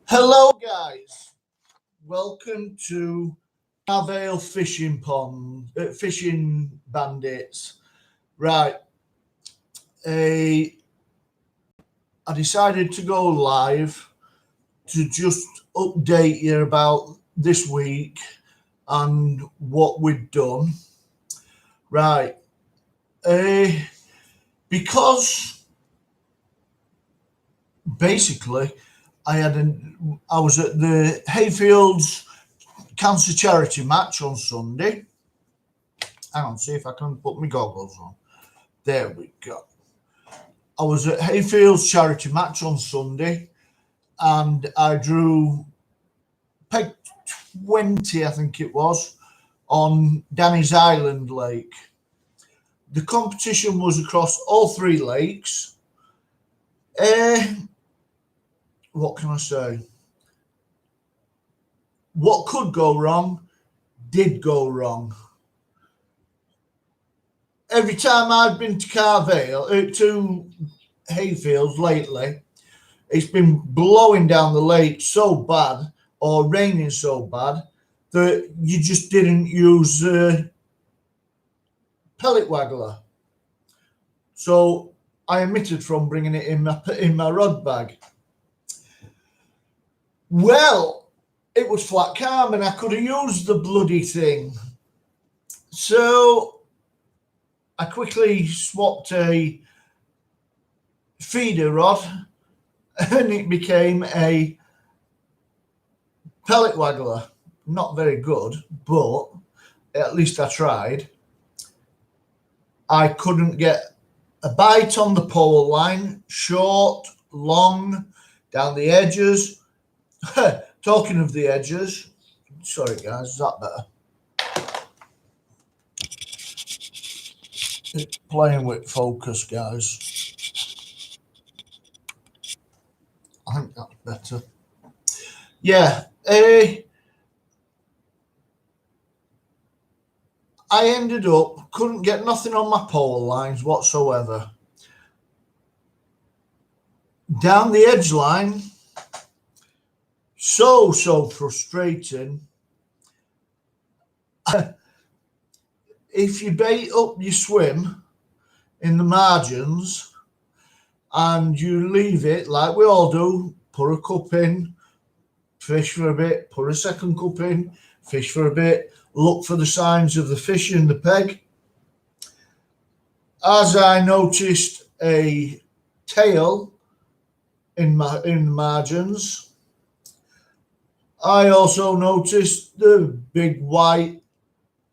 Hello guys, welcome to Carr Fishing Pond, Fishing Bandits. Right, I decided to go live to just update you about this week and what we've done. Right, because basically I was at the Hayfields Cancer Charity match on Sunday. Hang on, see if I can put my goggles on. There we go. I was at Hayfields Charity match on Sunday and I drew peg 20, I think it was, on Danny's Island Lake. The competition was across all three lakes. What can I say? What could go wrong did go wrong. Every time I've been to to Hayfields lately, it's been blowing down the lake so bad or raining so bad that you just didn't use pellet waggler. So I omitted from bringing it in my rod bag. Well, it was flat calm and I could have used the bloody thing. So I quickly swapped a feeder rod and it became a pellet waggler. Not very good, but at least I tried. I couldn't get a bite on the pole line, short, long, down the edges. Talking of the edges, sorry guys, is that better? It's playing with focus, guys. I think that's better. Yeah, I ended up, couldn't get nothing on my pole lines whatsoever. Down the edge line, so frustrating. If you bait up your swim in the margins and you leave it like we all do, put a cup in, fish for a bit, put a second cup in, fish for a bit, look for the signs of the fish in the peg. As I noticed a tail in the margins, I also noticed the big white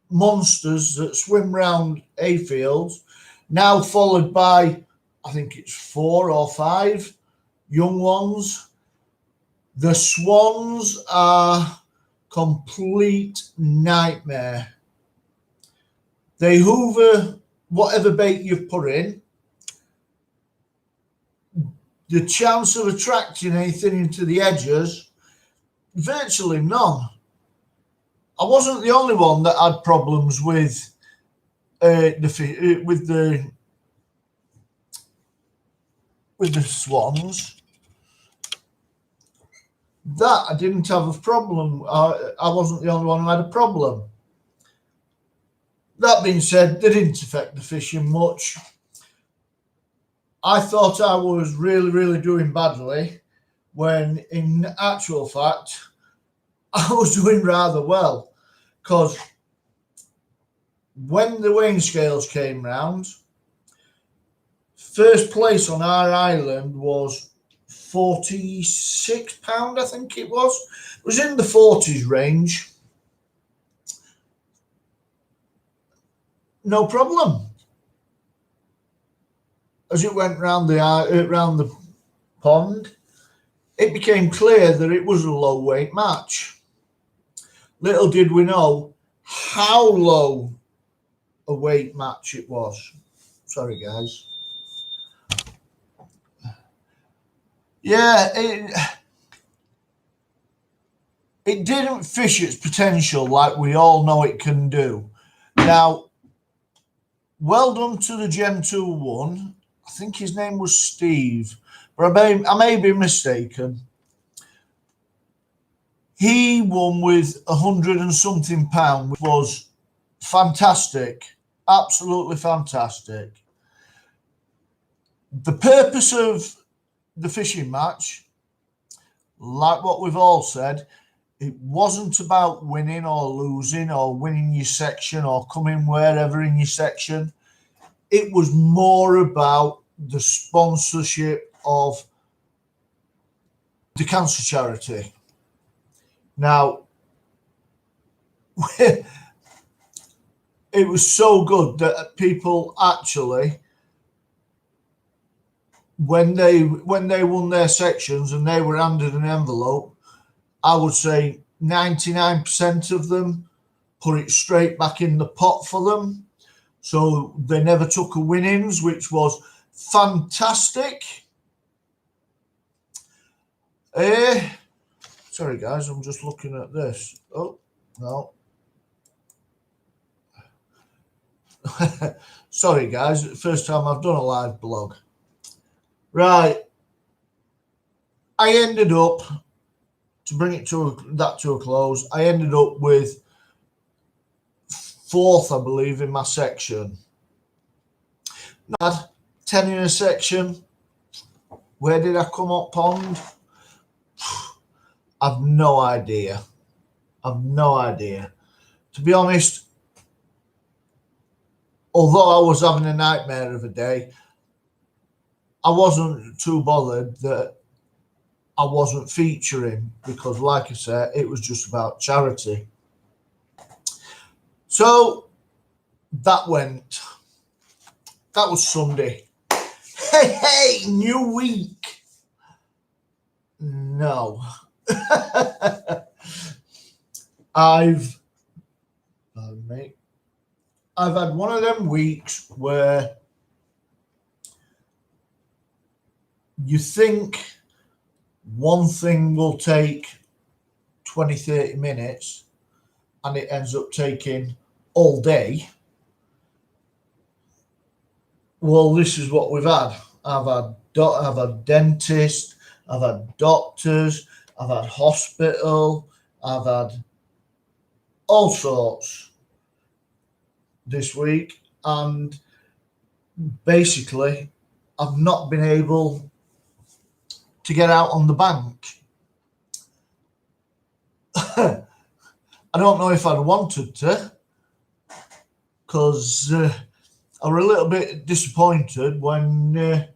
monsters that swim round Hayfields, now followed by, I think it's 4 or 5 young ones. The swans are complete nightmare. They hoover whatever bait you've put in. The chance of attracting anything into the edges, virtually none. I wasn't the only one that had problems with the swans. That I didn't have a problem. I wasn't the only one who had a problem. That being said, they didn't affect the fishing much. I thought I was really doing badly, when in actual fact, I was doing rather well, because when the weighing scales came round, first place on our island was £46, I think it was. It was in the 40s range. No problem. As it went round the pond, it became clear that it was a low weight match. Little did we know how low a weight match it was. Sorry, guys. Yeah, it didn't fish its potential like we all know it can do. Now, well done to the Gem 2 1. I think his name was Steve, but I may be mistaken. He won with 100 and something pound, which was fantastic, absolutely fantastic. The purpose of the fishing match, like what we've all said, it wasn't about winning or losing or winning your section or coming wherever in your section. It was more about the sponsorship of the cancer charity. Now, it was so good that people actually, when they won their sections and they were handed an envelope, I would say 99% of them put it straight back in the pot for them. So they never took a winnings, which was fantastic. Sorry, guys, I'm just looking at this. Oh, no. Sorry, guys, first time I've done a live blog. Right. I ended up, to bring it to a close, I ended up with 4th, I believe, in my section. Not 10 in a section. Where did I come up pond? I've no idea. To be honest, although I was having a nightmare of a day, I wasn't too bothered that I wasn't featuring because, like I said, it was just about charity. So that went. That was Sunday. Hey, new week. No. I've had one of them weeks where you think one thing will take 20-30 minutes and it ends up taking all day. Well, this is what we've had. I've had dentists, I've had doctors, I've had hospital, I've had all sorts this week, and basically I've not been able to get out on the bank. I don't know if I'd wanted to, because I were a little bit disappointed when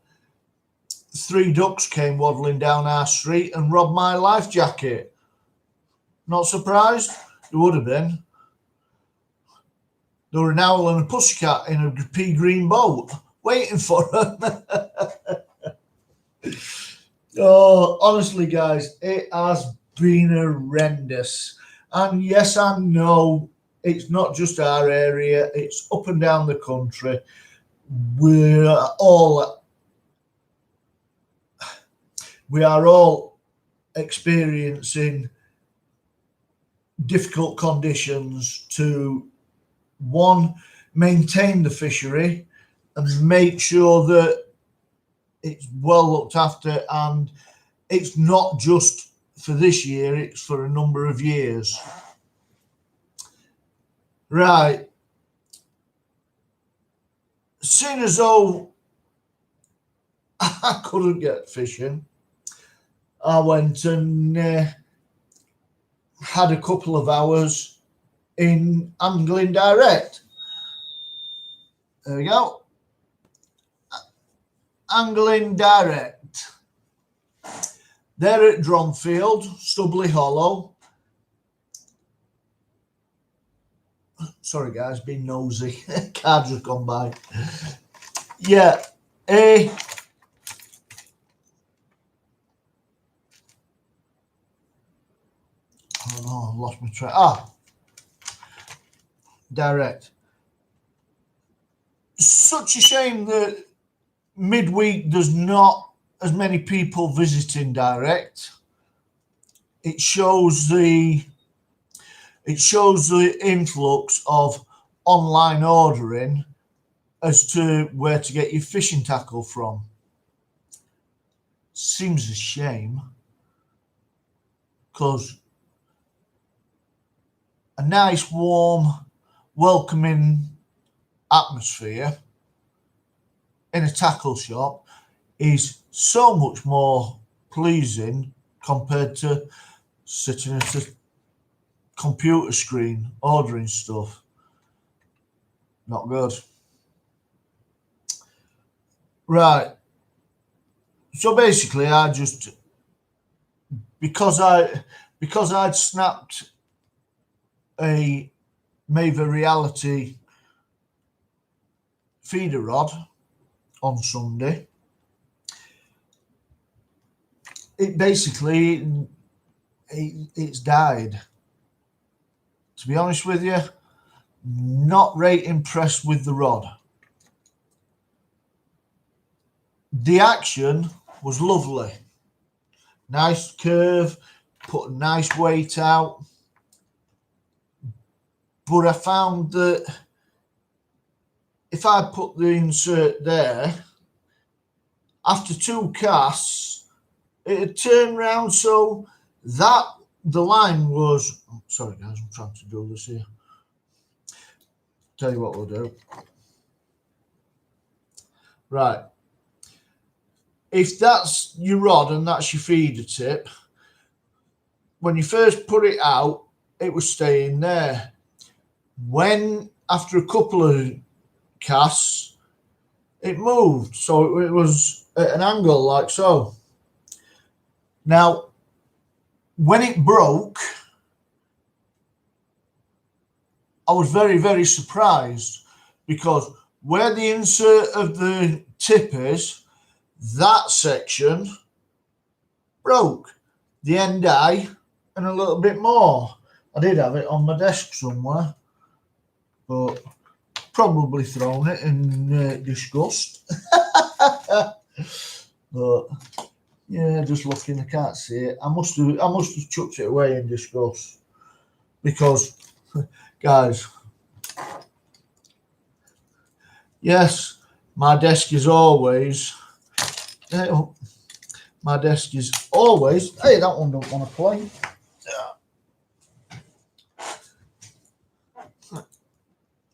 3 ducks came waddling down our street and robbed my life jacket. Not surprised? It would have been. There were an owl and a pussycat in a pea green boat waiting for them. Oh, honestly, guys, it has been horrendous. And yes, I know it's not just our area, it's up and down the country. We are all experiencing difficult conditions to, one, maintain the fishery and make sure that it's well looked after, and it's not just for this year, it's for a number of years. Right. Seeing as though I couldn't get fishing, I went and had a couple of hours in Angling Direct. There we go. Angling Direct. They're at Dronfield, Stubley Hollow. Sorry, guys, being nosy. Cards have gone by. Yeah. Oh no, I've lost my track. Direct. Such a shame that midweek there's not as many people visiting Direct. It shows the influx of online ordering as to where to get your fishing tackle from. Seems a shame, because a nice, warm, welcoming atmosphere in a tackle shop is so much more pleasing compared to sitting at a computer screen ordering stuff. Not good. Right. So basically, I just, because I'd snapped a Maver Reality feeder rod on Sunday, it's died. To be honest with you, not right impressed with the rod. The action was lovely. Nice curve, put a nice weight out. But I found that if I put the insert there, after 2 casts, it had turned round, so that the line was... Oh, sorry guys, I'm trying to do this here. Tell you what we'll do. Right. If that's your rod and that's your feeder tip, when you first put it out, it was staying there. When, after a couple of casts, it moved. So it was at an angle like so. Now, when it broke, I was very, very surprised, because where the insert of the tip is, that section broke. The end eye and a little bit more. I did have it on my desk somewhere, but probably thrown it in disgust. But yeah, just looking, I can't see it. I must have chucked it away in disgust, because guys, yes, my desk is always... my desk is always... Hey, that one don't want to play.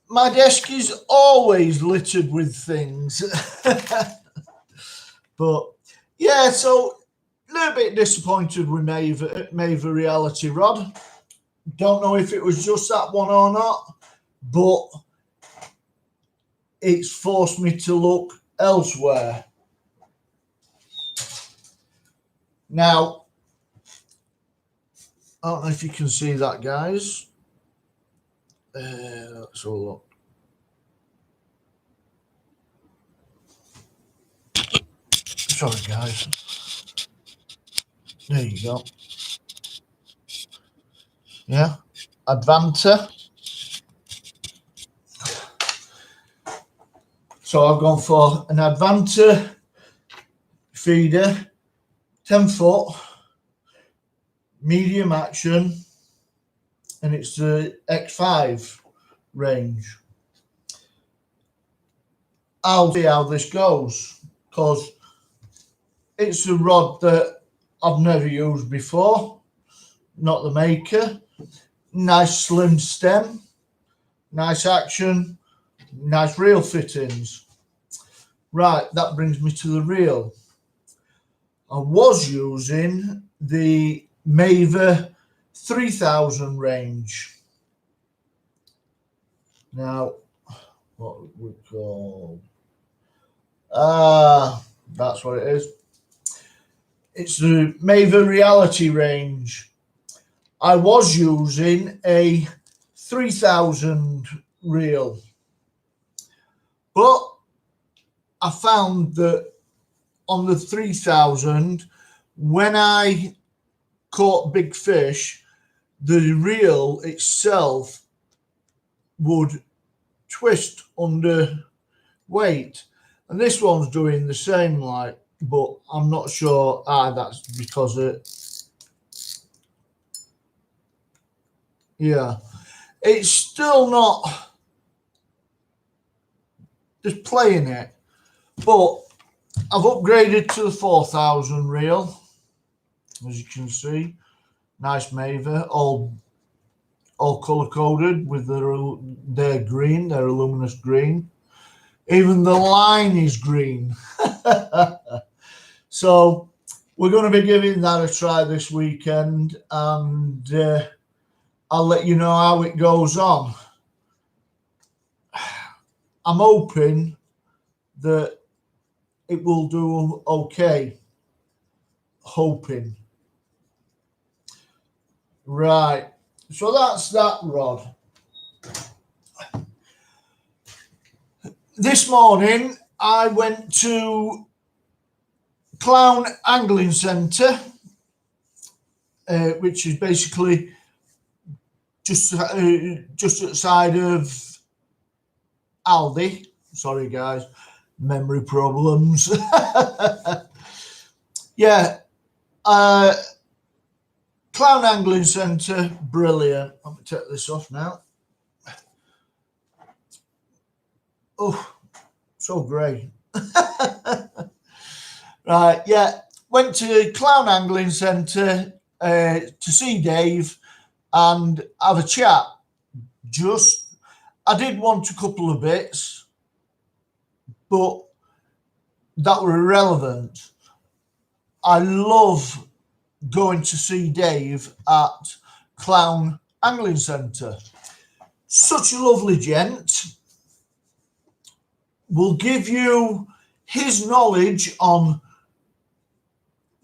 My desk is always littered with things. But yeah, so a little bit disappointed with Maver Reality Rod. Don't know if it was just that one or not, but it's forced me to look elsewhere. Now, I don't know if you can see that, guys. Let's have a look. Sorry, guys. There you go. Yeah, Advanta. So I've gone for an Advanta feeder, 10 foot, medium action, and it's the X5 range. I'll see how this goes, because it's a rod that I've never used before, not the maker. Nice slim stem, nice action, nice reel fittings. Right, that brings me to the reel. I was using the Maver 3000 range. Now, what would we call? That's what it is. It's the Maver Reality range. I was using a 3000 reel, but I found that on the 3000, when I caught big fish, the reel itself would twist under weight, and this one's doing the same, like, but I'm not sure. That's because yeah, it's still not just playing it. But I've upgraded to the 4,000 reel, as you can see. Nice Maver, all color coded with their green, their luminous green. Even the line is green. So we're going to be giving that a try this weekend, and I'll let you know how it goes on. I'm hoping that it will do okay. Hoping. Right. So that's that rod. This morning I went to Clown Angling Centre, which is basically just outside of Aldi. Sorry guys, memory problems. Yeah, Clown Angling Centre, brilliant. Let me take this off now. Oh, so grey. Right, yeah. Went to Clown Angling Centre to see Dave and have a chat. I did want a couple of bits, but that were irrelevant. I love going to see Dave at Clown Angling Centre. Such a lovely gent. Will give you his knowledge on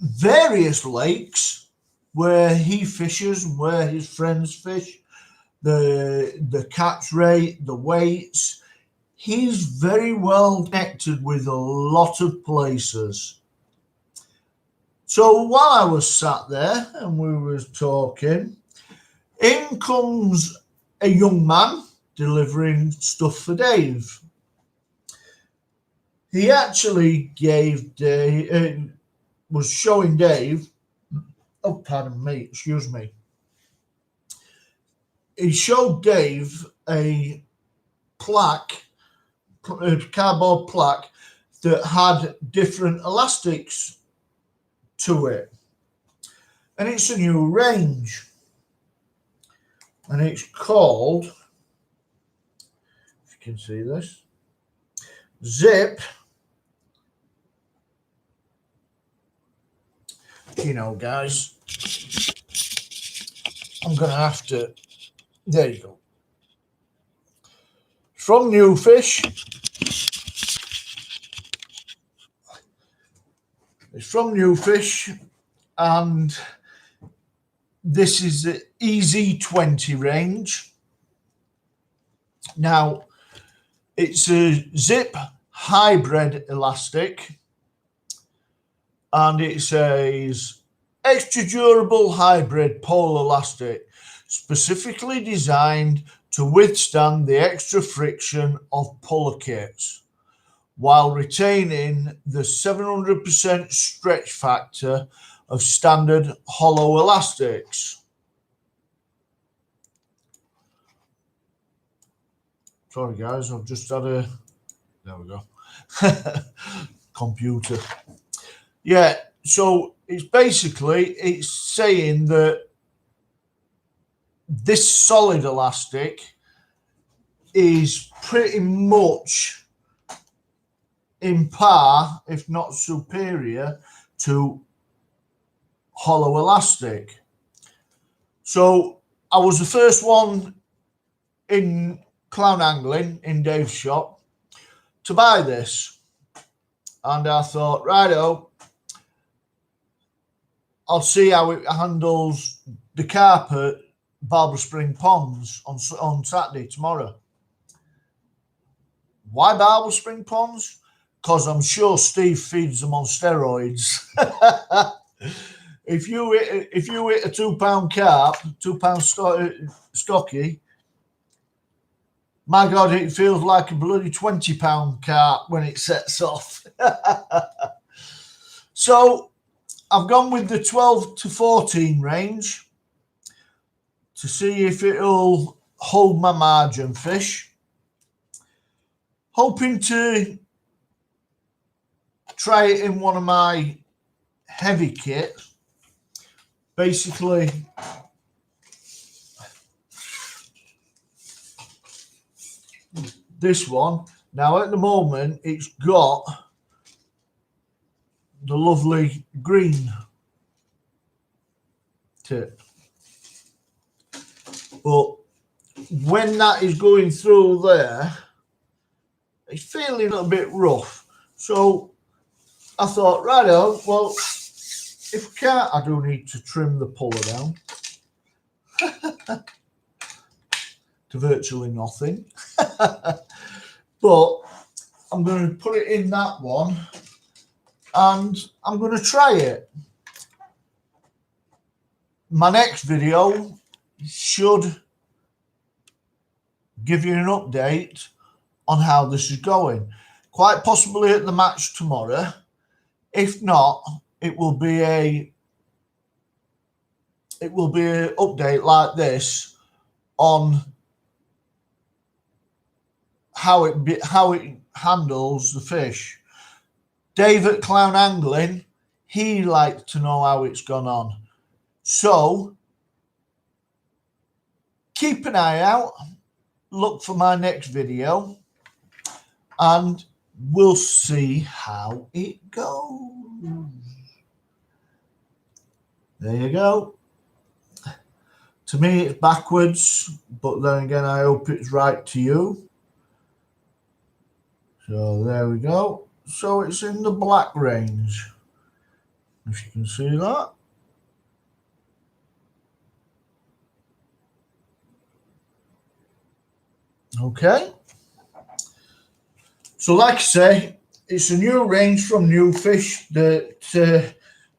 various lakes where he fishes and where his friends fish, the catch rate, the weights. He's very well connected with a lot of places. So while I was sat there and we were talking, in comes a young man delivering stuff for Dave. He actually gave Dave, was showing Dave, oh, pardon me, excuse me. He showed Dave a plaque, a cardboard plaque that had different elastics to it. And it's a new range. And it's called, if you can see this, Zip. You know, guys, I'm going to have to, there you go. From New Fish. It's from New Fish, and this is the EZ20 range. Now, it's a Zip hybrid elastic, and it says extra durable hybrid pole elastic, specifically designed to withstand the extra friction of puller kits, while retaining the 700% stretch factor of standard hollow elastics. Sorry guys, I've just had a, there we go, computer. Yeah, so it's basically, it's saying that this solid elastic is pretty much in par, if not superior, to hollow elastic. So I was the first one in Clown Angling in Dave's shop to buy this, and I thought, righto, I'll see how it handles the carp at Barbara Spring Ponds on Saturday, tomorrow. Why Barbara Spring Ponds? Because I'm sure Steve feeds them on steroids. If you hit a £2 carp, £2 stocky, my God, it feels like a bloody £20 carp when it sets off. So I've gone with the 12 to 14 range to see if it'll hold my margin fish. hoping to try it in one of my heavy kits. Basically, this one. Now at the moment it's got the lovely green tip, but when that is going through there, it's feeling a little bit rough. So I thought, righto, well, if we can't, I do need to trim the puller down to virtually nothing. But I'm going to put it in that one and I'm going to try it. My next video should give you an update on how this is going. Quite possibly at the match tomorrow. If not, it will be an update like this on how it handles the fish. Dave at Clown Angling, he likes to know how it's gone on. So keep an eye out, look for my next video, and we'll see how it goes. There you go. To me, it's backwards, but then again, I hope it's right to you. So there we go. So it's in the black range, if you can see that. Okay. So like I say, it's a new range from New Fish that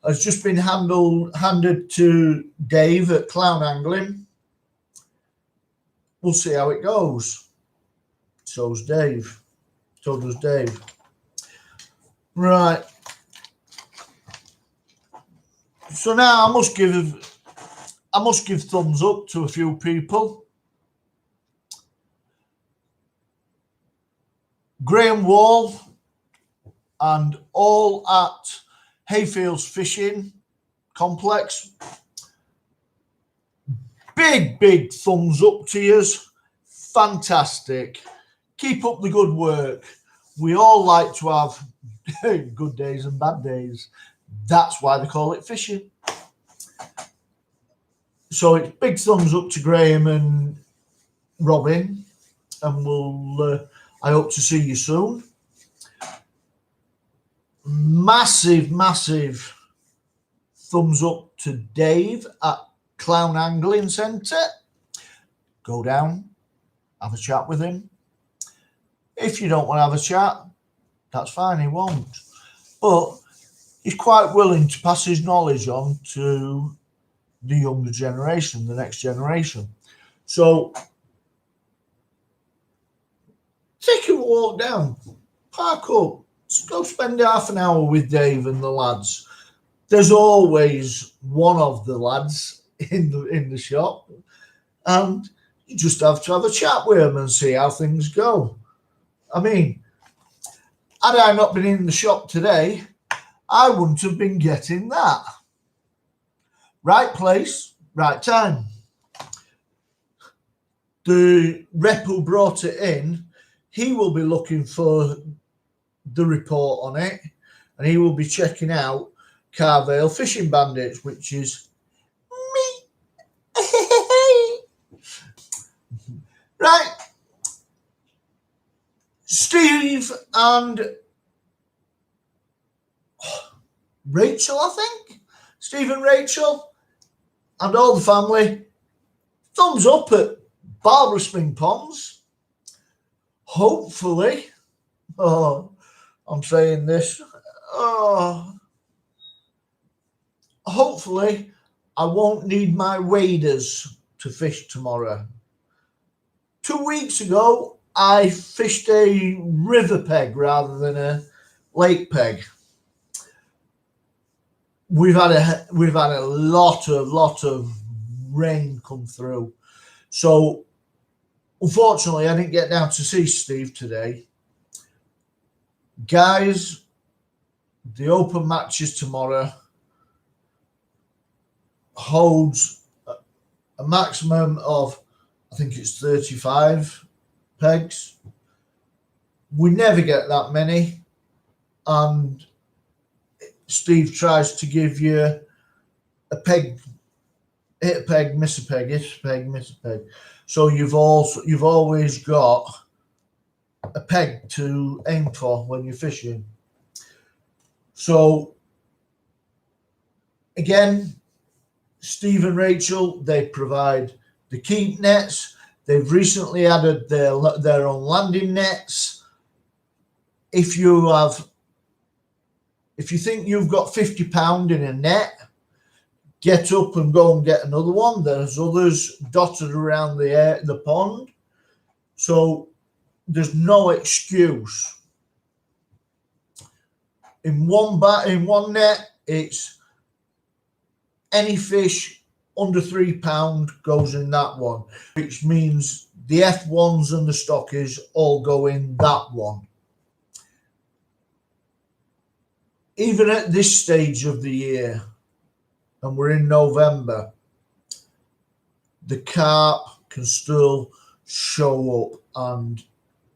has just been handed to Dave at Clown Angling. We'll see how it goes. So does Dave. Right. So now I must give thumbs up to a few people. Graham Wall and all at Hayfields Fishing Complex. Big thumbs up to you. Fantastic. Keep up the good work. We all like to have good days and bad days. That's why they call it fishing. So it's big thumbs up to Graham and Robin, and I hope to see you soon. Massive thumbs up to Dave at Clown Angling Centre. Go down, have a chat with him. If you don't want to have a chat, that's fine, he won't. But he's quite willing to pass his knowledge on to the younger generation, the next generation. So take a walk down, park up, go spend half an hour with Dave and the lads. There's always one of the lads in the shop, and you just have to have a chat with them and see how things go. I mean, had I not been in the shop today, I wouldn't have been getting that. Right place, right time. The rep who brought it in, he will be looking for the report on it, and he will be checking out Carr Fishing Bandits, which is me. Right. Steve and Rachel, I think. Steve and Rachel and all the family. Thumbs up at Barbara Spring Ponds. Hopefully, I'm saying this. Hopefully, I won't need my waders to fish tomorrow. 2 weeks ago, I fished a river peg rather than a lake peg. We've had a lot of rain come through, so unfortunately I didn't get down to see Steve today. Guys, the open matches tomorrow holds a maximum of, I think it's 35 pegs. We never get that many, and Steve tries to give you a peg, hit a peg, miss a peg, hit a peg, miss a peg. So you've always got a peg to aim for when you're fishing. So again, Steve and Rachel, they provide the keep nets. They've recently added their own landing nets. If you think you've got £50 in a net, get up and go and get another one. There's others dotted around the pond. So there's no excuse. In one net, it's any fish under £3 goes in that one, which means the F1s and the stockies all go in that one. Even at this stage of the year, and we're in November, the carp can still show up and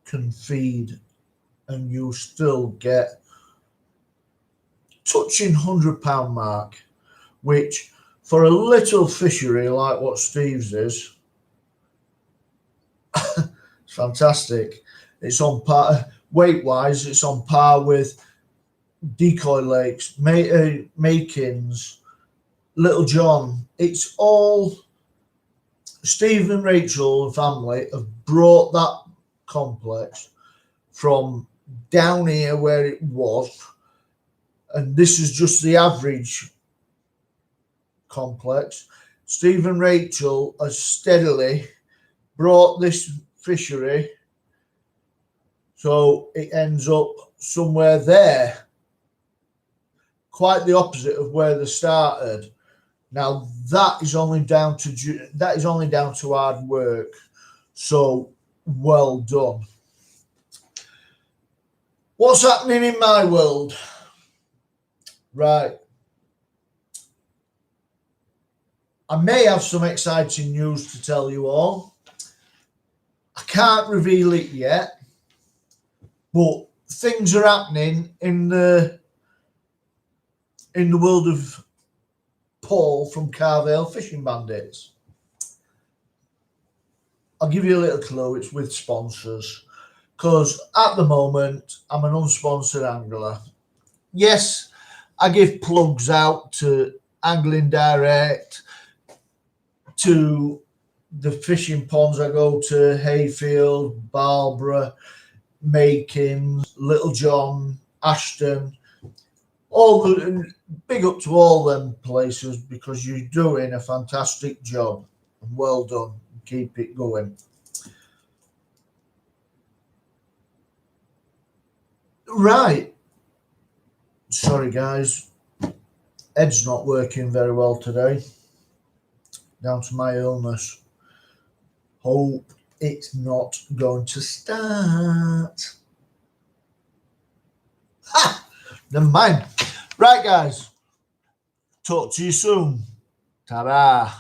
can feed, and you still get touching £100 mark, which for a little fishery like what Steve's is, it's fantastic. It's on par, weight-wise, it's on par with Decoy Lakes, Makins, Little John. It's all Steve and Rachel and family have brought that complex from down here where it was, and this is just the average complex. Steve and Rachel has steadily brought this fishery so it ends up somewhere there, quite the opposite of where they started. Now that is only down to hard work. So well done. What's happening in my world? Right. I may have some exciting news to tell you all. I can't reveal it yet, but things are happening in the world of Paul from Carr Fishing Bandits. I'll give you a little clue. It's with sponsors, because at the moment I'm an unsponsored angler. Yes, I give plugs out to Angling Direct, to the fishing ponds I go to, Hayfield, Barbara, Makins, Little John, Ashton. All the big up to all them places, because you're doing a fantastic job. Well done. Keep it going. Right. Sorry, guys. Ed's not working very well today. Down to my illness. Hope it's not going to start. Ha! Never mind. Right, guys. Talk to you soon. Ta-da.